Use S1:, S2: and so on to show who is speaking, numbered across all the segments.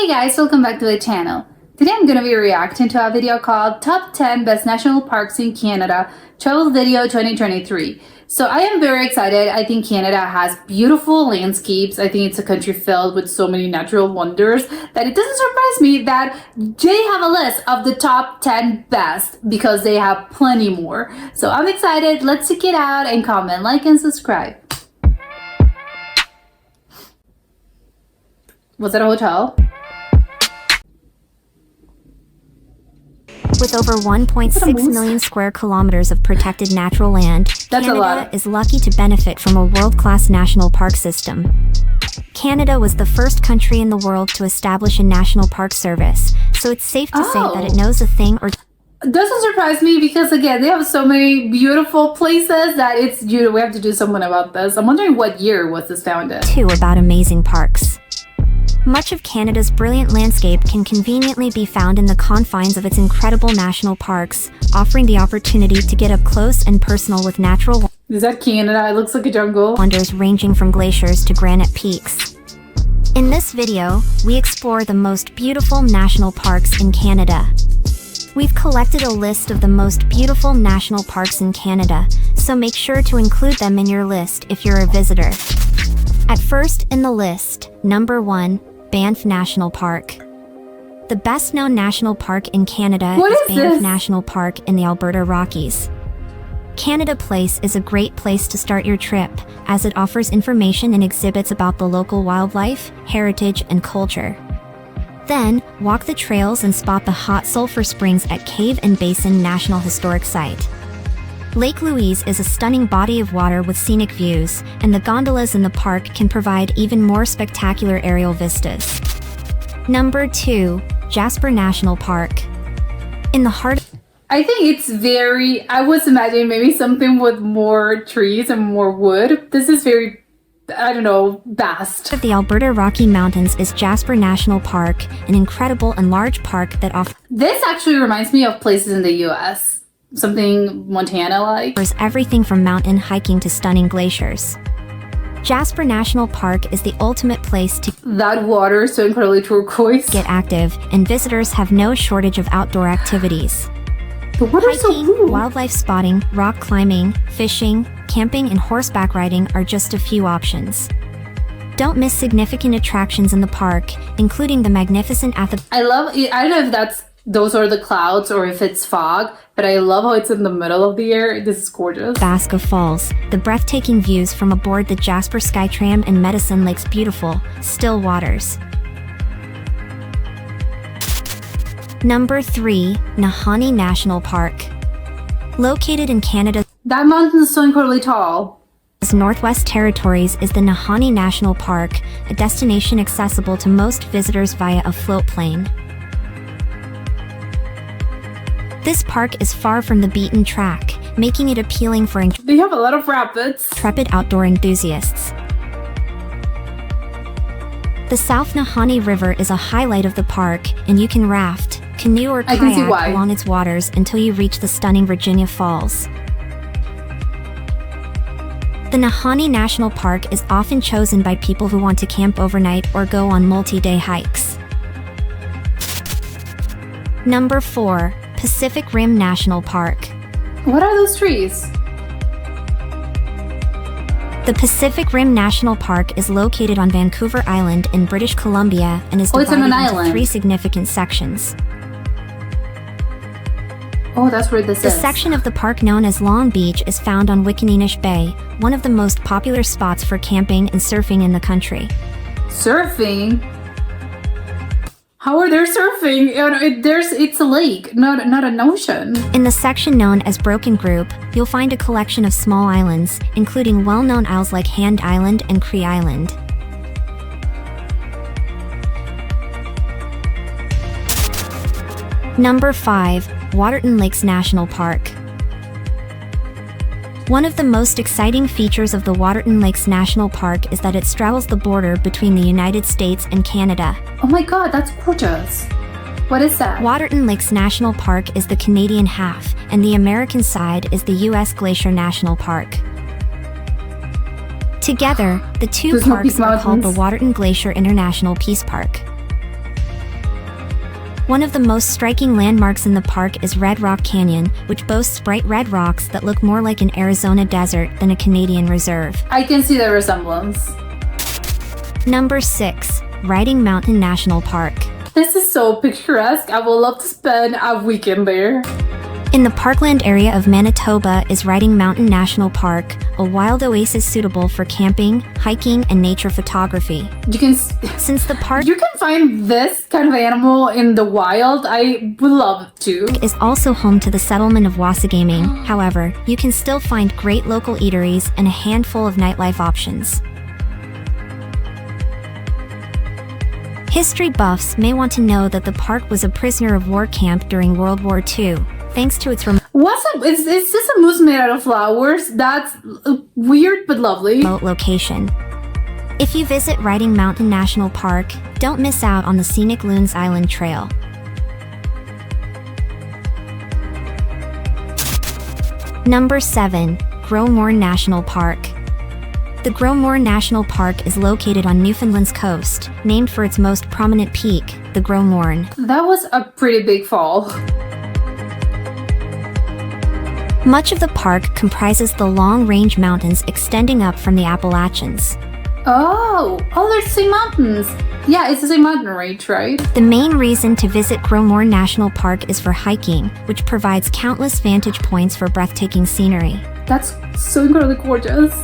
S1: Hey guys, welcome back to the channel. Today I'm going to be reacting to a video called Top 10 Best National Parks in Canada Travel Video 2023. So I am very excited. I think Canada has beautiful landscapes. I think it's a country filled with so many natural wonders that it doesn't surprise me that they have a list of the top 10 best because they have plenty more. So I'm excited. Let's check it out and comment, like, and subscribe. Was it a hotel?
S2: With over 1.6 million square kilometers of protected natural land, Canada is lucky to benefit from a world-class national park system. Canada was the first country in the world to establish a national park service, so it's safe to say that it knows a thing or
S1: doesn't surprise me because again they have so many beautiful places that we have to do something about this. I'm wondering what year was this founded?
S2: Two about amazing parks. Much of Canada's brilliant landscape can conveniently be found in the confines of its incredible national parks, offering the opportunity to get up close and personal with natural
S1: Is that Canada? It looks like a jungle.
S2: Wonders ranging from glaciers to granite peaks. In this video, we explore the most beautiful national parks in Canada. We've collected a list of the most beautiful national parks in Canada, so make sure to include them in your list if you're a visitor. At first in the list, number 1, Banff National Park. The best-known national park in Canada is Banff National Park in the Alberta Rockies. Canada Place is a great place to start your trip, as it offers information and exhibits about the local wildlife, heritage, and culture. Then, walk the trails and spot the hot sulfur springs at Cave and Basin National Historic Site. Lake Louise is a stunning body of water with scenic views, and the gondolas in the park can provide even more spectacular aerial vistas. Number 2, Jasper National Park. In the heart
S1: I think I was imagining maybe something with more trees and more wood. This is very, I don't know, vast.
S2: Of the Alberta Rocky Mountains is Jasper National Park, an incredible and large park that offers
S1: This actually reminds me of places in the US. Something Montana-like.
S2: Everything from mountain hiking to stunning glaciers. Jasper National Park is the ultimate place to
S1: That water is so incredibly turquoise.
S2: Get active, and visitors have no shortage of outdoor activities.
S1: The water's so blue.
S2: Wildlife spotting, rock climbing, fishing, camping, and horseback riding are just a few options. Don't miss significant attractions in the park, including the magnificent
S1: I don't know if those are the clouds or if it's fog, but I love how it's in the middle of the air. This is gorgeous.
S2: Basca Falls, the breathtaking views from aboard the Jasper Skytram and Medicine Lake's beautiful, still waters. Number 3, Nahanni National Park. Located in Canada,
S1: that mountain is so incredibly tall.
S2: Northwest Territories is the Nahanni National Park, a destination accessible to most visitors via a float plane. This park is far from the beaten track, making it appealing for
S1: They have a lot of rapids.
S2: Intrepid outdoor enthusiasts. The South Nahanni River is a highlight of the park, and you can raft, canoe, or kayak along its waters until you reach the stunning Virginia Falls. The Nahanni National Park is often chosen by people who want to camp overnight or go on multi-day hikes. Number 4, Pacific Rim National Park.
S1: What are those trees?
S2: The Pacific Rim National Park is located on Vancouver Island in British Columbia and is divided into 3 significant sections.
S1: Oh, that's where this is.
S2: The section of the park known as Long Beach is found on Wikinenish Bay, one of the most popular spots for camping and surfing in the country.
S1: Surfing? How are they surfing? It's a lake, not an ocean.
S2: In the section known as Broken Group, you'll find a collection of small islands, including well-known isles like Hand Island and Cree Island. Number 5, Waterton Lakes National Park. One of the most exciting features of the Waterton Lakes National Park is that it straddles the border between the United States and Canada.
S1: Oh my god, that's gorgeous. What is that?
S2: Waterton Lakes National Park is the Canadian half, and the American side is the U.S. Glacier National Park. Together, the two parks are called the Waterton Glacier International Peace Park. One of the most striking landmarks in the park is Red Rock Canyon, which boasts bright red rocks that look more like an Arizona desert than a Canadian reserve.
S1: I can see the resemblance.
S2: Number 6. Riding Mountain National Park.
S1: This is so picturesque. I would love to spend a weekend there.
S2: In the parkland area of Manitoba is Riding Mountain National Park, a wild oasis suitable for camping, hiking, and nature photography.
S1: You can
S2: Since the park
S1: you can find this kind of animal in the wild. I would love to.
S2: is also home to the settlement of Wasagaming, however, you can still find great local eateries and a handful of nightlife options. History buffs may want to know that the park was a prisoner of war camp during World War II, thanks to its
S1: What's up? Is this a moose made out of flowers? That's weird but lovely.
S2: remote location. If you visit Riding Mountain National Park, don't miss out on the scenic Loons Island Trail. Number 7. Growmore National Park. The Growmore National Park is located on Newfoundland's coast, named for its most prominent peak, the Growmorn.
S1: That was a pretty big fall.
S2: Much of the park comprises the long-range mountains extending up from the Appalachians.
S1: Oh, they're the same mountains. Yeah, it's the same mountain range, right?
S2: The main reason to visit Growmore National Park is for hiking, which provides countless vantage points for breathtaking scenery.
S1: That's so incredibly gorgeous.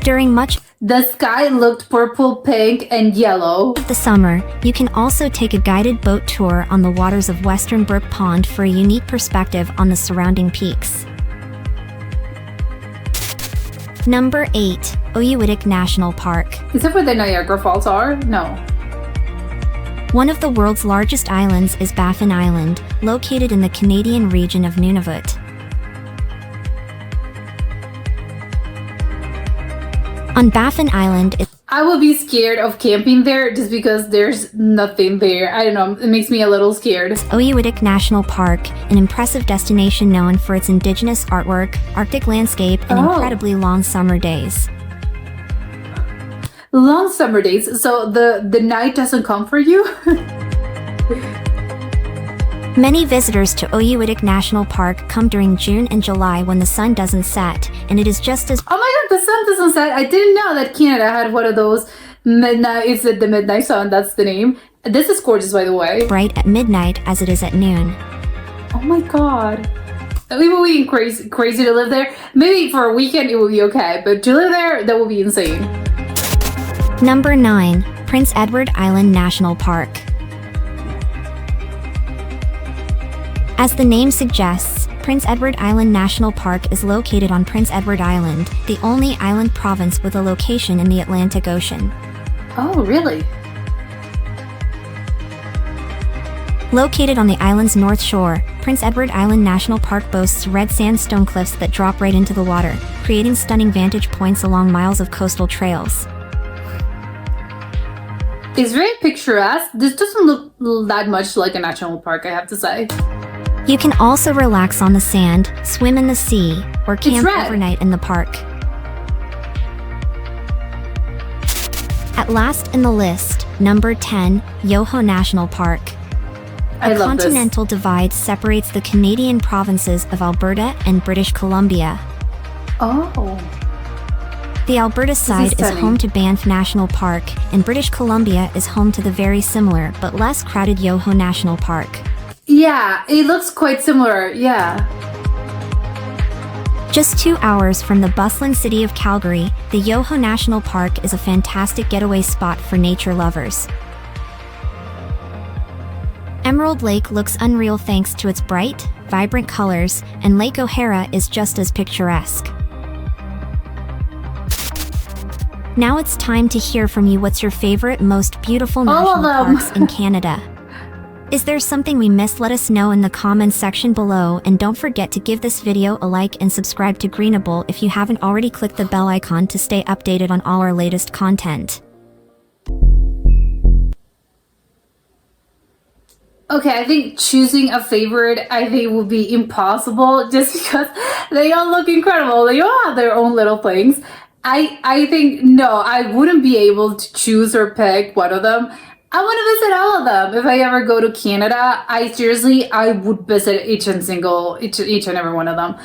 S2: During much
S1: The sky looked purple, pink, and yellow.
S2: of the summer, you can also take a guided boat tour on the waters of Western Brook Pond for a unique perspective on the surrounding peaks. Number 8. Oyuitik National Park.
S1: Is that where the Niagara Falls are? No.
S2: One of the world's largest islands is Baffin Island, located in the Canadian region of Nunavut. On Baffin Island,
S1: I would be scared of camping there just because there's nothing there. I don't know, it makes me a little scared.
S2: Oyuitik National Park, an impressive destination known for its indigenous artwork, Arctic landscape, and
S1: Oh.
S2: incredibly long summer days.
S1: Long summer days, so the night doesn't come for you?
S2: Many visitors to Oyuitik National Park come during June and July when the sun doesn't set, and it is just as
S1: Oh my god, the sun doesn't set. I didn't know that Canada had one of those midnight, is it the midnight sun? That's the name. This is gorgeous, by the way.
S2: bright at midnight as it is at noon.
S1: Oh my god. We would be crazy to live there. Maybe for a weekend it would be okay, but to live there, that would be insane.
S2: Number 9. Prince Edward Island National Park. As the name suggests, Prince Edward Island National Park is located on Prince Edward Island, the only island province with a location in the Atlantic Ocean.
S1: Oh, really?
S2: Located on the island's north shore, Prince Edward Island National Park boasts red sandstone cliffs that drop right into the water, creating stunning vantage points along miles of coastal trails.
S1: It's very picturesque. This doesn't look that much like a national park, I have to say.
S2: You can also relax on the sand, swim in the sea, or camp
S1: red.
S2: overnight in the park. At last in the list, number 10, Yoho National Park.
S1: I
S2: A
S1: love this.
S2: continental divide separates the Canadian provinces of Alberta and British Columbia.
S1: Oh.
S2: The Alberta side is
S1: stunning.
S2: home to Banff National Park, and British Columbia is home to the very similar but less crowded Yoho National Park.
S1: Yeah, it looks quite similar, yeah.
S2: Just 2 hours from the bustling city of Calgary, the Yoho National Park is a fantastic getaway spot for nature lovers. Emerald Lake looks unreal thanks to its bright, vibrant colors, and Lake O'Hara is just as picturesque. Now it's time to hear from you. What's your favorite, most beautiful
S1: All of
S2: national
S1: them.
S2: parks in Canada? Is there something we missed? Let us know in the comments section below, and don't forget to give this video a like and subscribe to Greenable if you haven't already. Click the bell icon to stay updated on all our latest content.
S1: Okay, I think choosing a favorite, I think would be impossible just because they all look incredible. They all have their own little things. I think, no, I wouldn't be able to choose or pick one of them. I want to visit all of them. If I ever go to Canada, I would visit each and every one of them.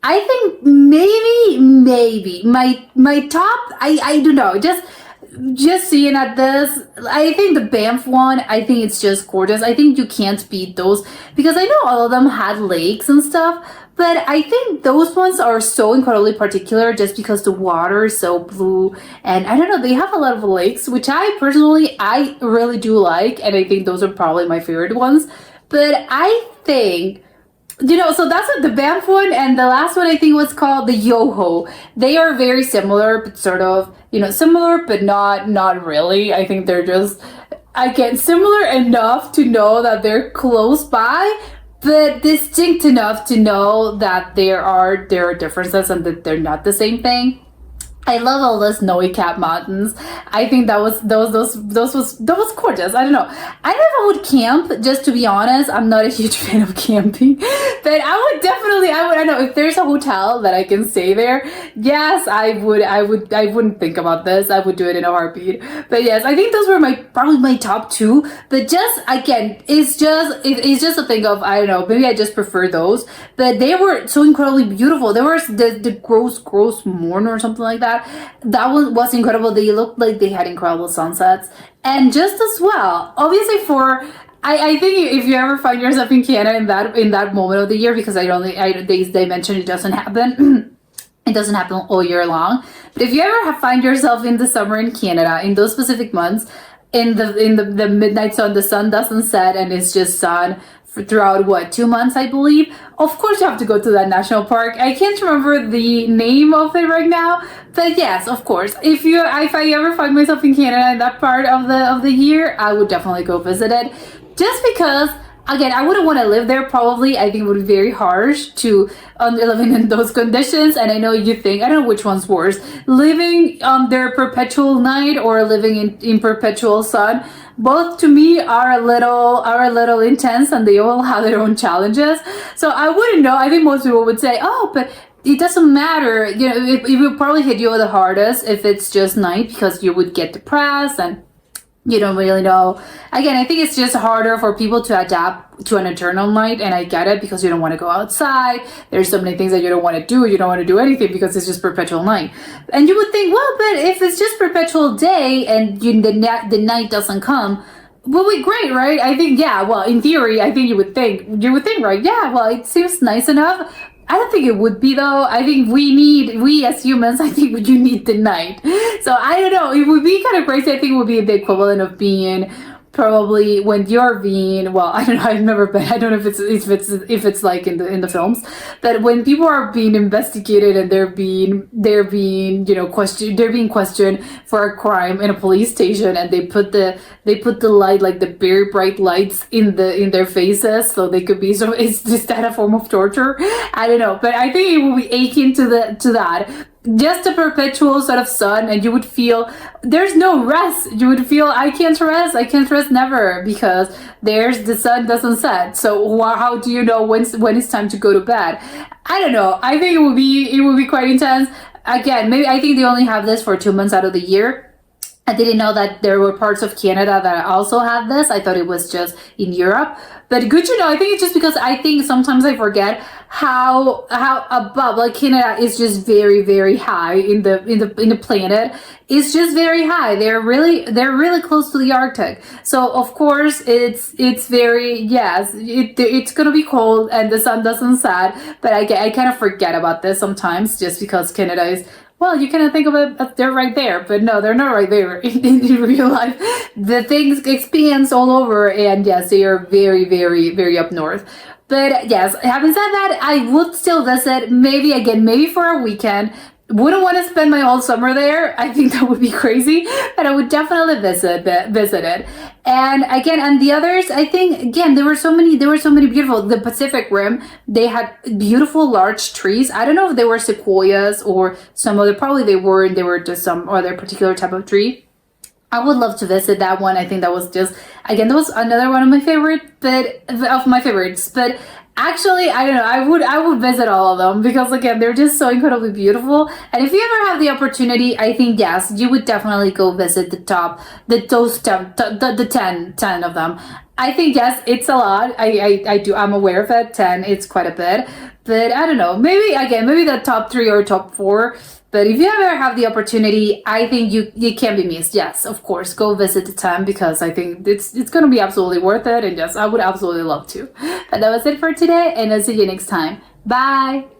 S1: I think maybe my top. I don't know. Just seeing at this, I think the Banff one, I think it's just gorgeous. I think you can't beat those because I know all of them had lakes and stuff, but I think those ones are so incredibly particular just because the water is so blue, and I don't know, they have a lot of lakes, which I really do like, and I think those are probably my favorite ones. But I think, so that's the Banff one, and the last one I think was called the Yoho. They are very similar, but sort of, similar, but not really. I think they're just, again, similar enough to know that they're close by, but distinct enough to know that there are differences and that they're not the same thing. I love all the snowy cap mountains. I think that was gorgeous. I don't know. I don't know if I would camp, just to be honest. I'm not a huge fan of camping. But I know if there's a hotel that I can stay there, yes, I wouldn't think about this. I would do it in a heartbeat. But yes, I think those were probably my top two. But just again, it's just a thing of, I don't know, maybe I just prefer those. But they were so incredibly beautiful. There was the gross morn or something like that. That one was incredible. They looked like they had incredible sunsets. And just as well, obviously I think if you ever find yourself in Canada in that moment of the year, because they mentioned it doesn't happen. It doesn't happen all year long. But if you ever find yourself in the summer in Canada, in those specific months, in the midnight sun, the sun doesn't set and it's just sun throughout 2 months, I believe. Of course you have to go to that national park. I can't remember the name of it right now, but yes, of course, if I ever find myself in Canada in that part of the year, I would definitely go visit it, just because, again, I wouldn't want to live there probably. I think it would be very harsh to living in those conditions. And I know you think, I don't know which one's worse, living under perpetual night or living in perpetual sun. Both to me are a little intense, and they all have their own challenges. So I wouldn't know. I think most people would say, oh, but it doesn't matter. It would probably hit you the hardest if it's just night, because you would get depressed and you don't really know. Again, I think it's just harder for people to adapt to an eternal night, and I get it, because you don't want to go outside. There's so many things that you don't want to do. You don't want to do anything because it's just perpetual night. And you would think, well, but if it's just perpetual day and the night doesn't come, well, great, right? I think, yeah, well, in theory, I think you would think, right? Yeah, well, it seems nice enough. I don't think it would be, though. I think we as humans, I think you need the night. So I don't know. It would be kind of crazy. I think it would be the equivalent of being probably when you're being, well, I don't know. I've never been. I don't know if it's like in the films, but when people are being investigated and they're being questioned, they're being questioned for a crime in a police station, and they put the light, like the very bright lights in their faces, so they could be, so is that a form of torture? I don't know, but I think it will be akin to that. Just a perpetual sort of sun, and you would feel there's no rest. You would feel, I can't rest never, because the sun doesn't set. So how do you know when it's time to go to bed? I don't know. I think it would be quite intense. Again, maybe I think they only have this for 2 months out of the year. I didn't know that there were parts of Canada that also had this. I thought it was just in Europe. But good to know. I think it's just because I think sometimes I forget how above, like, Canada is just very, very high in the planet. It's just very high. They're really close to the Arctic. So of course it's very, yes, it's gonna be cold and the sun doesn't set. But I kind of forget about this sometimes, just because Canada is, well, you kind of think of it as they're right there, but no, they're not right there in real life. The things expands all over, and yes, they are very, very, very up north. But yes, having said that, I would still visit, maybe for a weekend. Wouldn't want to spend my whole summer there. I think that would be crazy, but I would definitely visit it. And again, and the others, I think, again, there were so many beautiful. The Pacific Rim, they had beautiful large trees. I don't know if they were sequoias or some other, probably they were just some other particular type of tree. I would love to visit that one. I think that was just, again, that was another one of my favorites. But actually, I don't know. I would visit all of them because again, they're just so incredibly beautiful. And if you ever have the opportunity, I think yes, you would definitely go visit the 10 of them. I think yes, it's a lot. I'm aware of it. 10, it's quite a bit. But I don't know. Maybe the top 3 or top 4. But if you ever have the opportunity, I think you can't be missed. Yes, of course, go visit the 10 because I think it's gonna be absolutely worth it. And yes, I would absolutely love to. And that was it for today, and I'll see you next time. Bye.